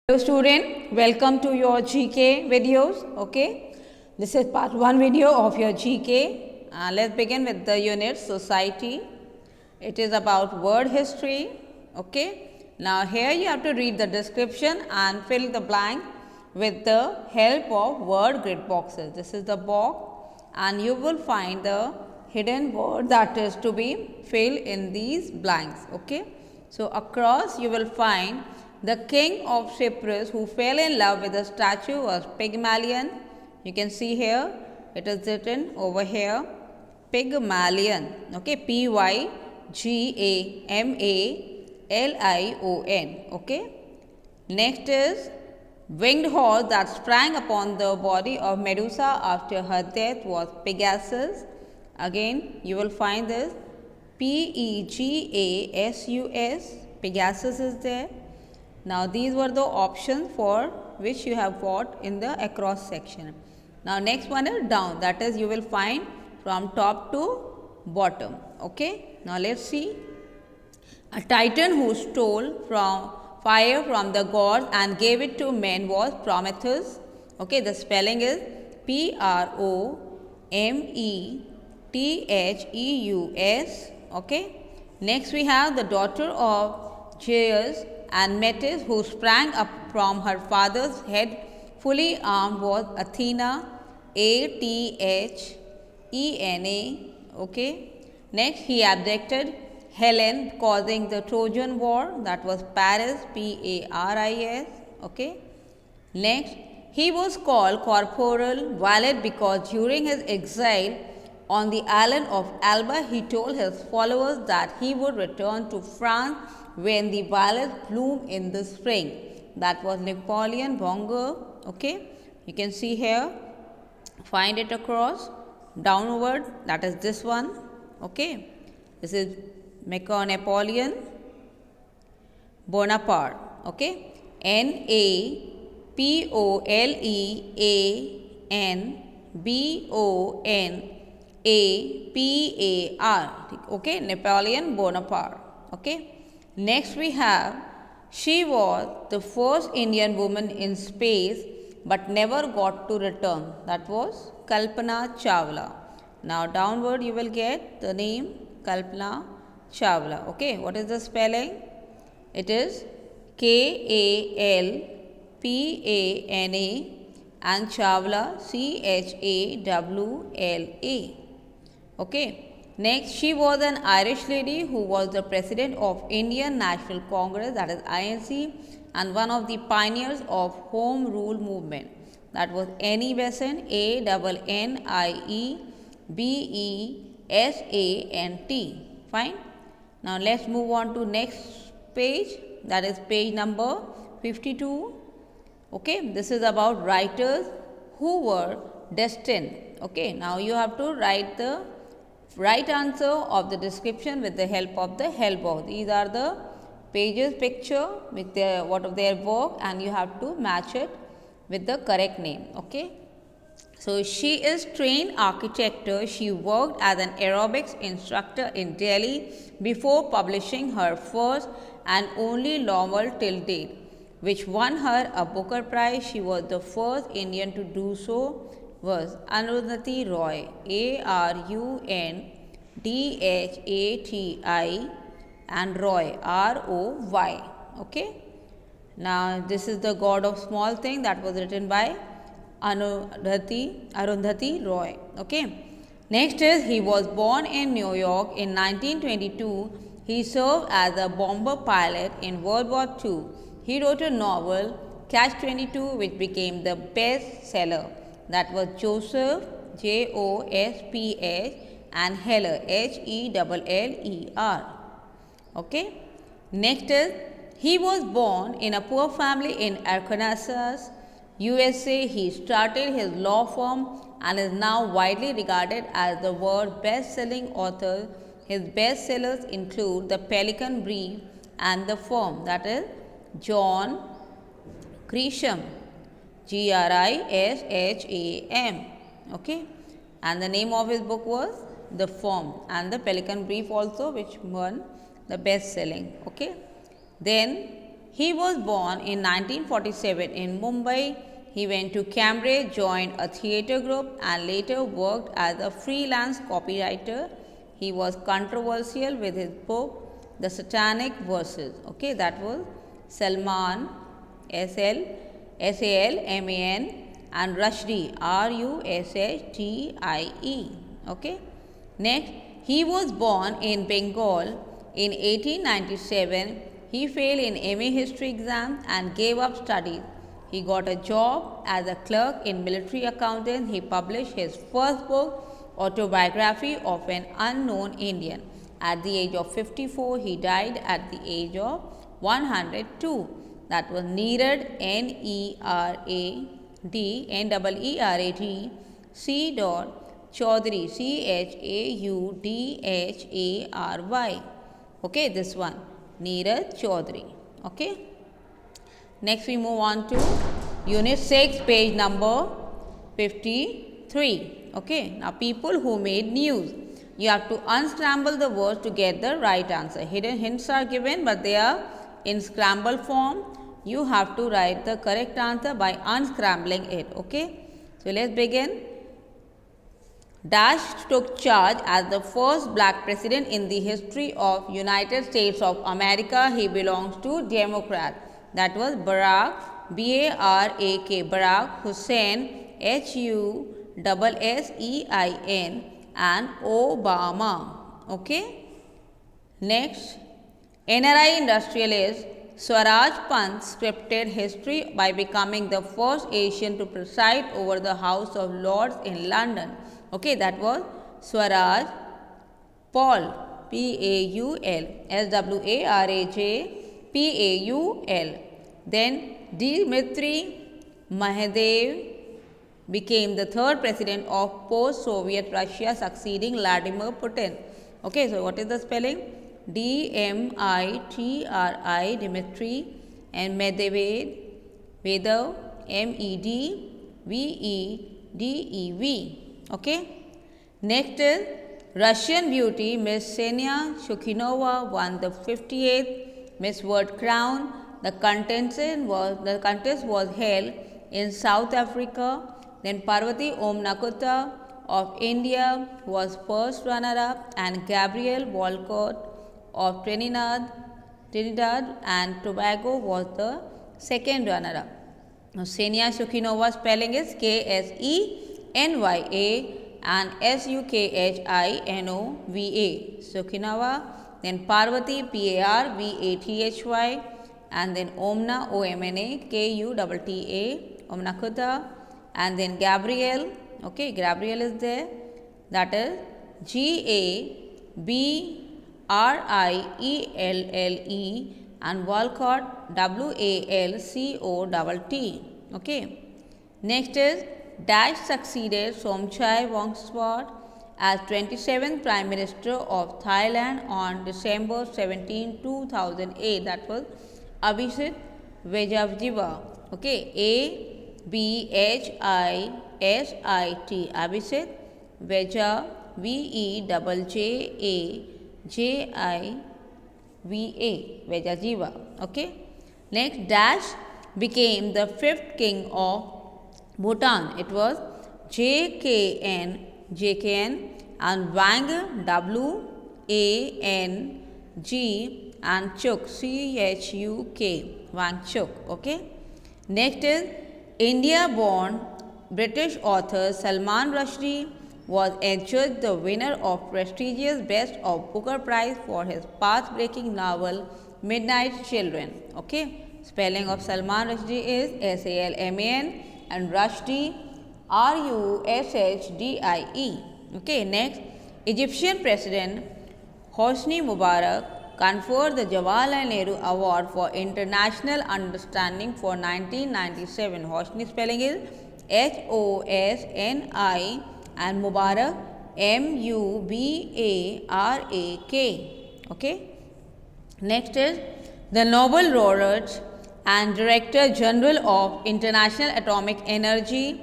Hello student, welcome to your GK videos. Okay, this is part 1 video of your GK. Let's begin with the unit society. It is about word history. Okay, now here you have to read the description and fill the blank with the help of word grid boxes. This is the box and you will find the hidden word that is to be filled in these blanks. Okay, so across you will find the king of Cyprus who fell in love with the statue was Pygmalion. You can see here, it is written over here, Pygmalion. Okay, Pygmalion. Okay. Next is winged horse that sprang upon the body of Medusa after her death was Pegasus. Again, you will find this Pegasus. Pegasus is there. Now, these were the options for which you have got in the across section. Now, next one is down, that is you will find from top to bottom. Okay. Now, let us see. A titan who stole from fire from the gods and gave it to men was Prometheus. Okay. The spelling is Prometheus. Okay. Next, we have the daughter of Zeus and Metis who sprang up from her father's head fully armed was Athena. Okay. Next he abducted Helen causing the Trojan War, that was Paris. Okay. Next he was called corporal valet because during his exile on the island of Elba he told his followers that he would return to France when the violets bloom in the spring. That was Napoleon Bonaparte. Okay, you can see here, find it across, downward, that is this one. Okay, this is Napoleon Bonaparte. Okay, NapoleonBonapar. Okay, Napoleon Bonaparte. Okay. Next we have, she was the first Indian woman in space but never got to return. That was Kalpana Chawla. Now downward you will get the name Kalpana Chawla. Okay, what is the spelling? It is Kalpana and Chawla Chawla. Okay. Next, she was an Irish lady who was the president of Indian National Congress, that is INC, and one of the pioneers of Home Rule movement. That was Annie Besant, Annibesant. Fine. Now, let's move on to next page, that is page number 52. Okay, this is about writers who were destined. Okay, now you have to write the right answer of the description with the help of the help box. These are the pages picture with their what of their work and you have to match it with the correct name. Okay. So, she is trained architect. She worked as an aerobics instructor in Delhi before publishing her first and only novel till date, which won her a Booker Prize. She was the first Indian to do so. Was Arundhati Roy, Arundhati and Roy, Roy. Okay. Now, this is the God of Small Thing that was written by Arundhati Roy. Okay. Next is, he was born in New York in 1922. He served as a bomber pilot in World War II. He wrote a novel, Catch-22, which became the bestseller. That was Joseph, Josph, and Heller, Heller. Okay. Next is, he was born in a poor family in Arkansas, USA. He started his law firm and is now widely regarded as the world's best-selling author. His bestsellers include The Pelican Brief and The Firm, that is John Grisham. Grisham. Okay. And the name of his book was The Firm, and The Pelican Brief also, which won the best selling. Okay. Then He was born in 1947 in Mumbai. He went to Cambridge, joined a theatre group, and later worked as a freelance copywriter. He was controversial with his book, The Satanic Verses. Okay, that was Salman, Salman, and Rushdie, Rushtie. Okay. Next, he was born in Bengal in 1897. He failed in MA History exam and gave up studies. He got a job as a clerk in military accounting. He published his first book, Autobiography of an Unknown Indian. At the age of 54, he died at the age of 102. That was Neerad, Neerad C. Chaudhary, Chaudhary. Okay, this one, Neerad Chaudhary. Okay. Next, we move on to Unit 6, page number 53. Okay. Now, people who made news. You have to unscramble the words to get the right answer. Hidden hints are given, but they are in scramble form. You have to write the correct answer by unscrambling it. Okay. So, let's begin. Dash took charge as the first black president in the history of United States of America. He belongs to Democrat. That was Barack, B-A-R-A-K, Barack Hussein, H-U-S-S-E-I-N, and Obama. Okay. Next, NRI industrialist Swaraj Pant scripted history by becoming the first Asian to preside over the House of Lords in London. Okay, that was Swaraj Paul, P-A-U-L, S-W-A-R-A-J, P-A-U-L. Then Dmitry Medvedev became the third president of post-Soviet Russia, succeeding Vladimir Putin. Okay, so what is the spelling? D-M-I-T-R-I, Dmitry, and Medvedev, M-E-D-V-E-D-E-V. Okay. Next is Russian beauty Miss Ksenia Shukhinova won the 58th Miss World crown. The contest was held in South Africa. Then Parvati Om Nakuta of India was first runner-up, and Gabrielle Walcott of Trinidad and Tobago was the second runner-up. Now, Ksenia Shukhinova spelling is K-S-E-N-Y-A and S-U-K-H-I-N-O-V-A. Shukhinova. Then Parvati, P-A-R-V-A-T-H-Y, and then Omna, O-M-N-A, K-U-T-T-A, Omnakuta, and then Gabrielle. Okay, Gabrielle is there. That is G-A-B-R-I-E-L-L-E, and Walcott, W-A-L-C-O-T-T. Okay. Next is Dash succeeded Somchai Wongspot as 27th Prime Minister of Thailand on December 17, 2008. That was Abhisit Vejjajiva. Okay, A-B-H-I-S-I-T, Abhisit Vejja, V-E-J-J-A-J-I-V-A, Vejjajiva. Okay. Next, Dash became the fifth king of Bhutan. It was JKN, and Wang, W-A-N-G, and Chuk, C-H-U-K, Wangchuk. Okay. Next is India-born British author Salman Rushdie was adjudged the winner of prestigious Best of Booker Prize for his path-breaking novel Midnight Children. Okay. Spelling of Salman Rushdie is S-A-L-M-A-N, and Rushdie, R-U-S-H-D-I-E. Okay, next, Egyptian President Hosni Mubarak conferred the Jawaharlal Nehru Award for International Understanding for 1997. Hosni spelling is H-O-S-N-I, and Mubarak, M-U-B-A-R-A-K. Okay. Next is the Nobel laureate and Director General of International Atomic Energy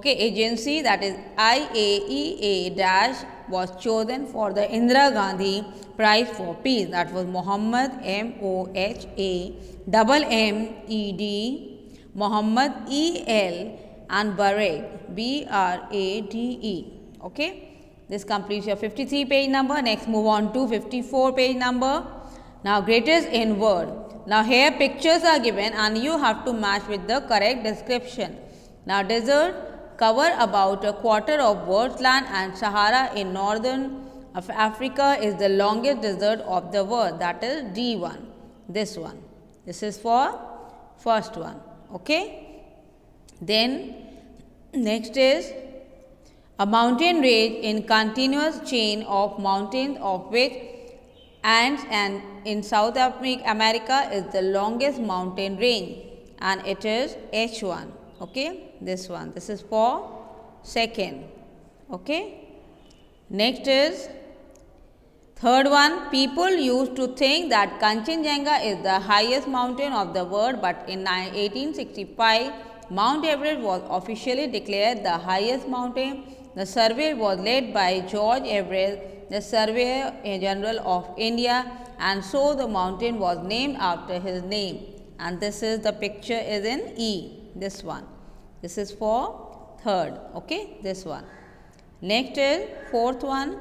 Agency, that is IAEA was chosen for the Indira Gandhi Prize for Peace. That was Mohammed, Mohammed, Mohammed E.L. and Barade, Brade. Okay. This completes your 53 page number. Next move on to 54 page number. Now greatest in word. Now here pictures are given and you have to match with the correct description. Now desert cover about a quarter of world's land and Sahara in northern of Africa is the longest desert of the world. That is D1. This one. This is for first one. Okay. Then next is a mountain range in continuous chain of mountains of which Andes and in South America is the longest mountain range and it is H1. Okay, this one. This is for second. Okay. Next is third one. People used to think that Kanchenjunga is the highest mountain of the world, but in 1865 Mount Everest was officially declared the highest mountain. The survey was led by George Everest, the Surveyor General of India, and so the mountain was named after his name. And this is the picture is in E, this one. This is for third, okay, this one. Next is fourth one.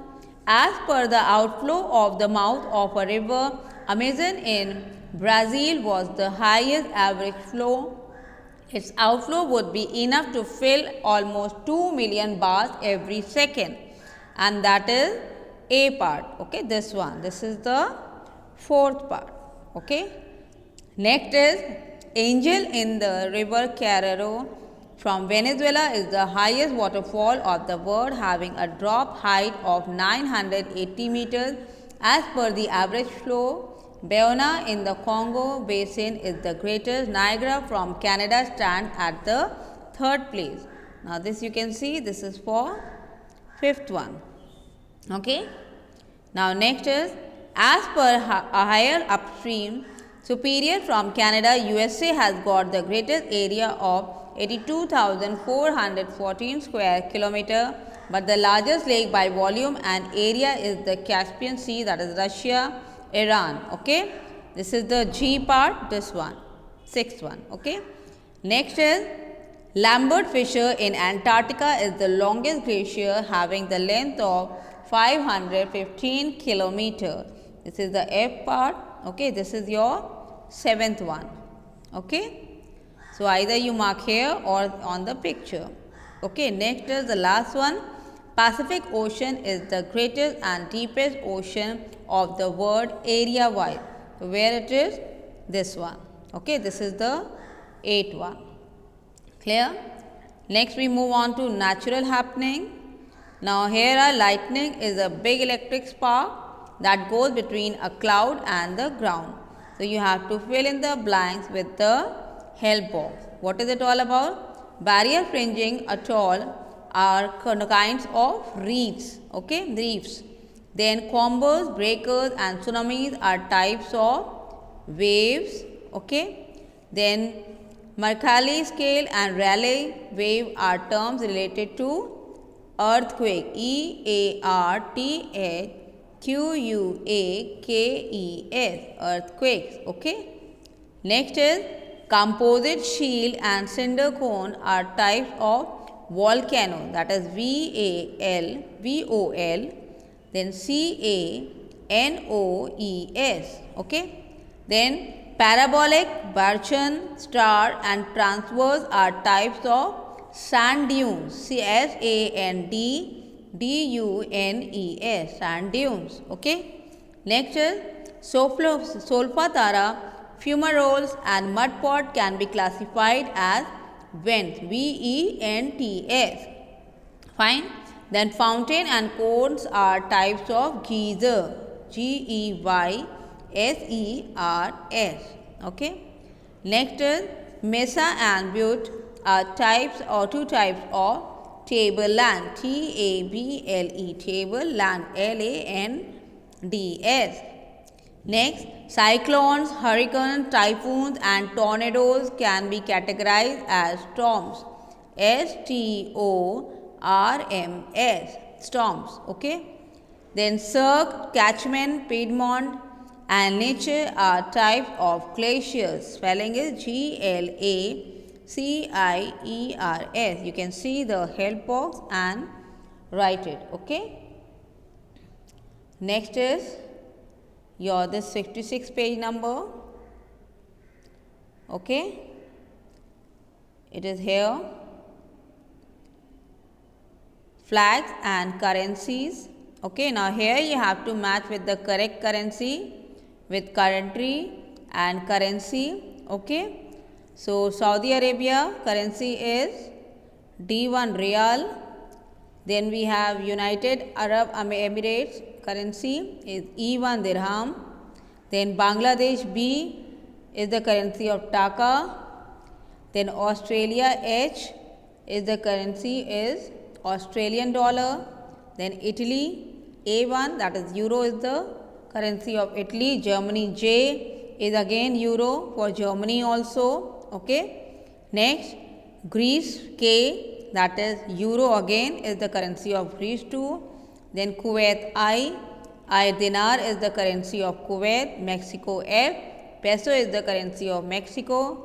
As per the outflow of the mouth of a river, Amazon in Brazil was the highest average flow. Its outflow would be enough to fill almost 2 million baths every second, and that is A part. Okay, this one. This is the fourth part. Okay. Next is Angel in the river Carrero from Venezuela is the highest waterfall of the world, having a drop height of 980 meters as per the average flow. Beona in the Congo basin is the greatest. Niagara from Canada stands at the third place. Now this you can see, this is for fifth one. Okay. Now next is as per a higher upstream, Superior from Canada, USA has got the greatest area of 82,414 square kilometer, but the largest lake by volume and area is the Caspian Sea, that is Russia, Iran. Okay, this is the G part, this one, sixth one. Okay, next is Lambert Fissure in Antarctica is the longest glacier, having the length of 515 kilometer. This is the F part. Okay, this is your seventh one. Okay, so either you mark here or on the picture. Okay, next is the last one. Pacific Ocean is the greatest and deepest ocean of the world area wide. So where it is? This one. Okay, this is the eighth one. Clear? Next we move on to natural happening. Now here are lightning is a big electric spark that goes between a cloud and the ground. So you have to fill in the blanks with the help box. What is it all about? Barrier fringing atoll are kinds of reefs. Okay, reefs. Then combers, breakers and tsunamis are types of waves. Okay. Then Mercalli scale and Rayleigh wave are terms related to earthquake. EARTHQUAKES, earthquakes. Okay. Next is composite shield and cinder cone are types of volcano, that is VOL, then CANOES. Okay. Then parabolic, Barchan, star and transverse are types of sand dunes, SANDDUNES, sand dunes. Okay. Next is Solfatara, fumaroles and mud pot can be classified as vents, VENTS. Fine. Then fountain and cones are types of geyser, GEYSERS. Okay. Next is mesa and butte are types or two types of tableland, TABLE, tableland, LANDS. Next, cyclones, hurricanes, typhoons and tornadoes can be categorized as storms, STORMS, storms. Okay. Then cirque, catchment, piedmont and nature are types of glaciers. Spelling is GLACIERS. You can see the help box and write it. Okay. Next is your this 56 page number. Okay. It is here. Flags and currencies. Okay, now here you have to match with the correct currency with country and currency. Okay, so Saudi Arabia currency is D1 Riyal. Then we have United Arab Emirates currency is E1 Dirham. Then Bangladesh B is the currency of Taka. Then Australia H is the currency is Australian dollar. Then Italy A1, that is euro, is the currency of Italy. Germany J is again euro for Germany also. Okay. Next Greece K, that is euro again, is the currency of Greece too. Then Kuwait I dinar is the currency of Kuwait. Mexico F, peso is the currency of Mexico.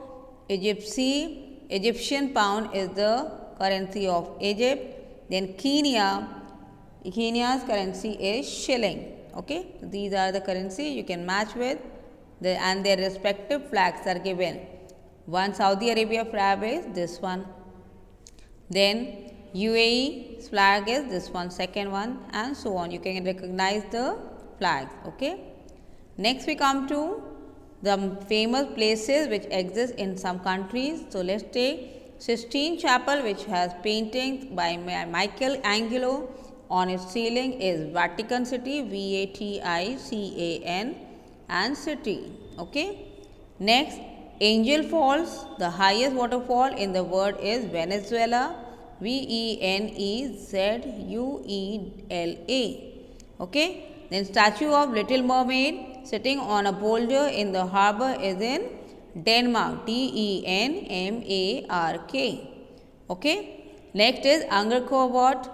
Egypt C, Egyptian pound is the currency of Egypt. Then Kenya's currency is shilling. Okay, these are the currency you can match with and their respective flags are given. One Saudi Arabia flag is this one. Then UAE's flag is this one, second one, and so on. You can recognize the flags. Okay. Next we come to the famous places which exist in some countries. So let's take Sistine Chapel, which has paintings by Michelangelo on its ceiling, is Vatican City, VATICAN, and city. Okay. Next, Angel Falls, the highest waterfall in the world, is Venezuela, VENEZUELA. Okay. Then Statue of Little Mermaid sitting on a boulder in the harbor is in Denmark, DENMARK. Okay. Next is Angkor Wat,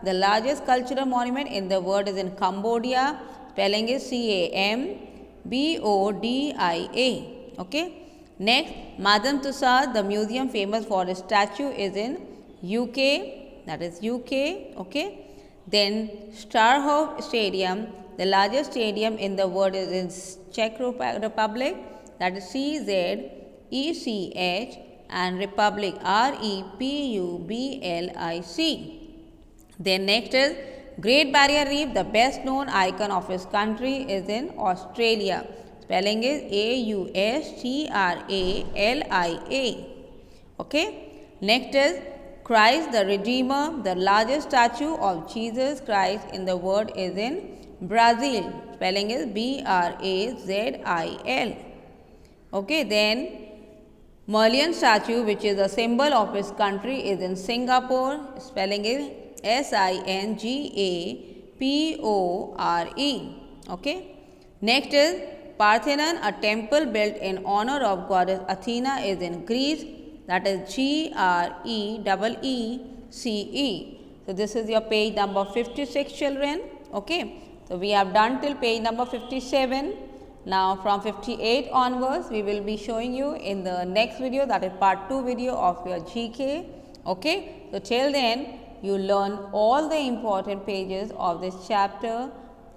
the largest cultural monument in the world, is in Cambodia. Spelling is CAMBODIA. Okay. Next, Madame Tussauds, the museum famous for its statue, is in UK. That is UK. Okay. Then Starhof Stadium, the largest stadium in the world, is in Czech Republic. That is CZECH, and Republic REPUBLIC. Then next is Great Barrier Reef, the best known icon of its country, is in Australia. Spelling is AUSTRALIA. Okay. Next is Christ the Redeemer, the largest statue of Jesus Christ in the world, is in Brazil. Spelling is BRAZIL. Okay. Then Merlion statue, which is a symbol of its country, is in Singapore. Spelling is SINGAPORE. Okay. Next is Parthenon, a temple built in honor of goddess Athena, is in Greece. That is GREECE. So this is your page number 56, children. Okay. So we have done till page number 57. Now from 58 onwards, we will be showing you in the next video, that is part 2 video of your GK. Okay. So till then, you learn all the important pages of this chapter,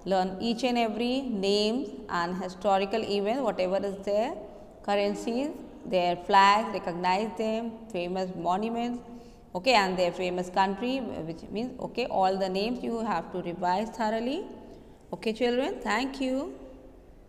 learn each and every names and historical event, whatever is there, currencies, their flags, recognize them, famous monuments, okay, and their famous country, which means, okay, all the names you have to revise thoroughly. Okay, children, thank you.